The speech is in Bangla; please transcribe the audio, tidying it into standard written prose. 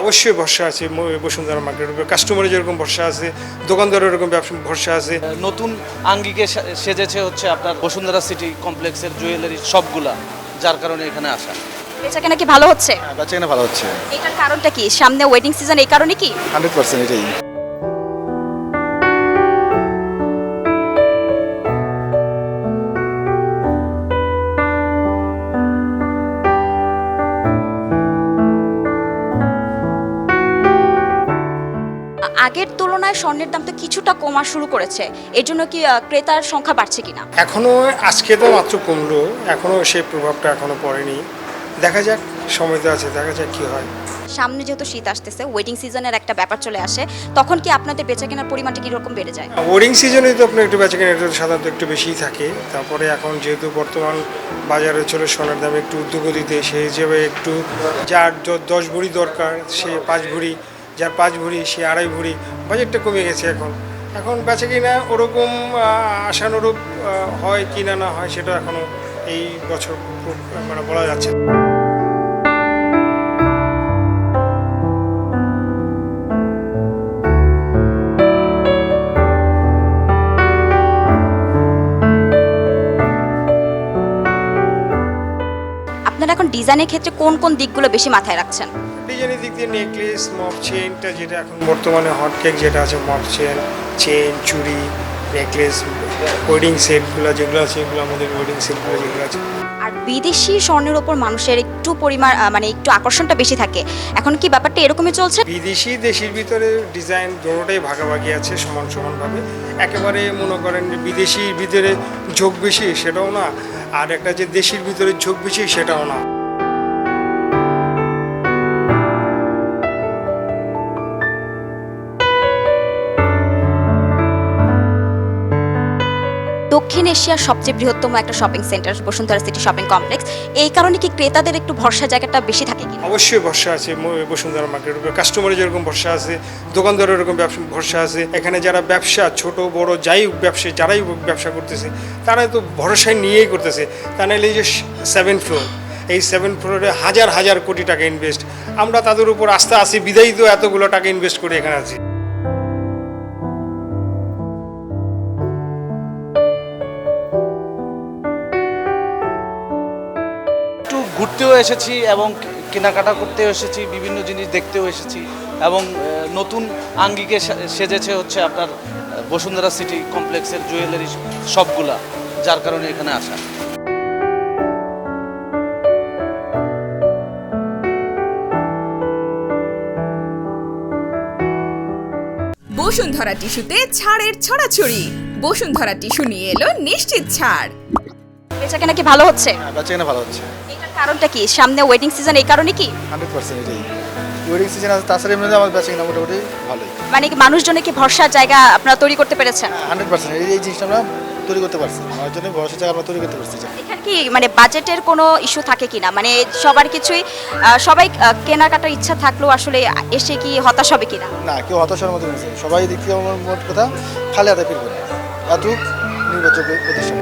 অবশ্যই ভরসা আছে বসুন্ধরা মার্কেটের উপর। কাস্টমারের যেরকম ভরসা আছে, দোকানদারের এরকম ব্যবসা ভরসা আছে। নতুন আঙ্গিকে সেজেছে হচ্ছে আপনার বসুন্ধরা সিটি কমপ্লেক্সের জুয়েলারি সবগুলা, যার কারণে এখানে আসা। বেচাকেনা কি ভালো হচ্ছে? বেচাকেনা ভালো হচ্ছে। এটার কারণটা কি? সামনে ওয়েডিং সিজন, এই কারণে কি? 100% এটাই। আগের তুলনায় স্বর্ণের দাম তো কিছুটা কমা শুরু করেছে, এর জন্য কি ক্রেতার সংখ্যা বাড়ছে কিনা? এখনো আজকে তো মাত্র কমলো, এখনো সেই প্রভাবটা এখনো পড়েনি। দেখা যাক, সময় তো আছে, দেখা যাক কি হয়। সামনে যেহেতু শীত আসতেছে, ওয়েডিং সিজনের একটা ব্যাপার চলে আসে, তখন কি আপনাদের বেচাকেনার পরিমাণটা কিরকম বেড়ে যায়? ওয়েডিং সিজনে তো আপনার একটু বেচাকেনা একটু সাধারণত একটু বেশিই থাকে। তারপরে এখন যেহেতু বর্তমান বাজারে চলে সোনার দাম একটু ঊর্ধ্বগতিতে, সেই হিসেবে একটু যার 10 ভরি দরকার সে 5 ভরি, যার 5 ভরি সে 2.5 ভরি, বাজেটটা কমে গেছে। এখন বেচাকেনা ওরকম আশানুরূপ হয় কি না হয় সেটা এখনো এই বছর মানে বলা যাচ্ছে না। আপনারা এখন ডিজাইনের ক্ষেত্রে কোন কোন দিকগুলো বেশি মাথায় রাখছেন? ডিজাইনের দিক দিয়ে নেকলেস, মফ চেনটা যেটা এখন বর্তমানে হট কেক যেটা আছে, মফ চেন, চুড়ি, নেকলেস, ওয়েডিং সেটগুলো যেগুলো আছে, এগুলো আমাদের ওয়েডিং সেটগুলো যেগুলো আছে। আর বিদেশি স্বর্ণের ওপর মানুষের একটু পরিমাণ মানে একটু আকর্ষণটা বেশি থাকে, এখন কি ব্যাপারটা এরকমই চলছে? বিদেশি দেশের ভিতরে ডিজাইন দুটোটাই ভাগাভাগি আছে সমানভাবে। একেবারে মনে করেন বিদেশির ভিতরে ঝোঁক বেশি সেটাও না, আর একটা যে দেশের ভিতরে ঝোঁক বেশি সেটাও না। দক্ষিণ এশিয়ার সবচেয়ে বৃহত্তম একটা shopping centre Bashundhara city shopping complex, এই কারণে কি ক্রেতাদের একটু ভরসা জায়গাটা বেশি থাকে কি? অবশ্যই ভরসা আছে বসুন্ধরা মার্কেটের উপর। কাস্টমারের যেরকম ভরসা আছে, দোকানদারের এরকম ভরসা আছে। এখানে যারা ব্যবসা ছোট বড় যারাই ব্যবসা করতেছে, তারা তো ভরসায় নিয়েই করতেছে। তা নাহলে এই যে 7 ফ্লোর, এই 7 ফ্লোরে হাজার হাজার কোটি টাকা ইনভেস্ট, আমরা তাদের উপর আস্থা আছি বিদায়ী তো এতগুলো টাকা ইনভেস্ট করে এখানে আছি। একটু ঘুরতেও এসেছি এবং কেনাকাটা করতেও এসেছি, বিভিন্ন জিনিস দেখতেও এসেছি এবং নতুন আঙ্গিকে সেজেছে হচ্ছে আপনার বসুন্ধরা সিটি কমপ্লেক্সের জুয়েলারি সবগুলা, যার কারণে এখানে আসা। বসুন্ধরা টিস্যুতে ছাড়ের ছড়াছড়ি। বসুন্ধরা টিস্যু নিয়ে এলো নিশ্চিত ছাড়। বেচাকেনা কি ভালো হচ্ছে? বেচাকেনা ভালো হচ্ছে। এটার কারণটা কি? সামনে ওয়েডিং সিজন, এই কারণে কি? 100% এটাই। ওয়েডিং সিজন আছে, তাছাড়া এমনিতে আমার বেচাকেনা মোটামুটি ভালোই। মানে কি মানুষজনের কি ভরসার জায়গা আপনারা তৈরি করতে পেরেছেন? 100% এই জিনিসটা আমরা তৈরি করতে পারছি, আমার জন্য ভরসা জায়গা আমরা তৈরি করতে পারছি। এখানে কি মানে বাজেটের কোনো ইস্যু থাকে কিনা? মানে সবার কিছুই সবাই কেনাকাটার ইচ্ছা থাকলেও আসলে এসে কি হতাশ হবে কিনা? না, কেউ হতাশার মধ্যে নেই, সবাই দিক থেকে আমার মোট কথা খালি হাতে ফিরবে না, এত নির্ভরযোগ্য প্রতিষ্ঠান।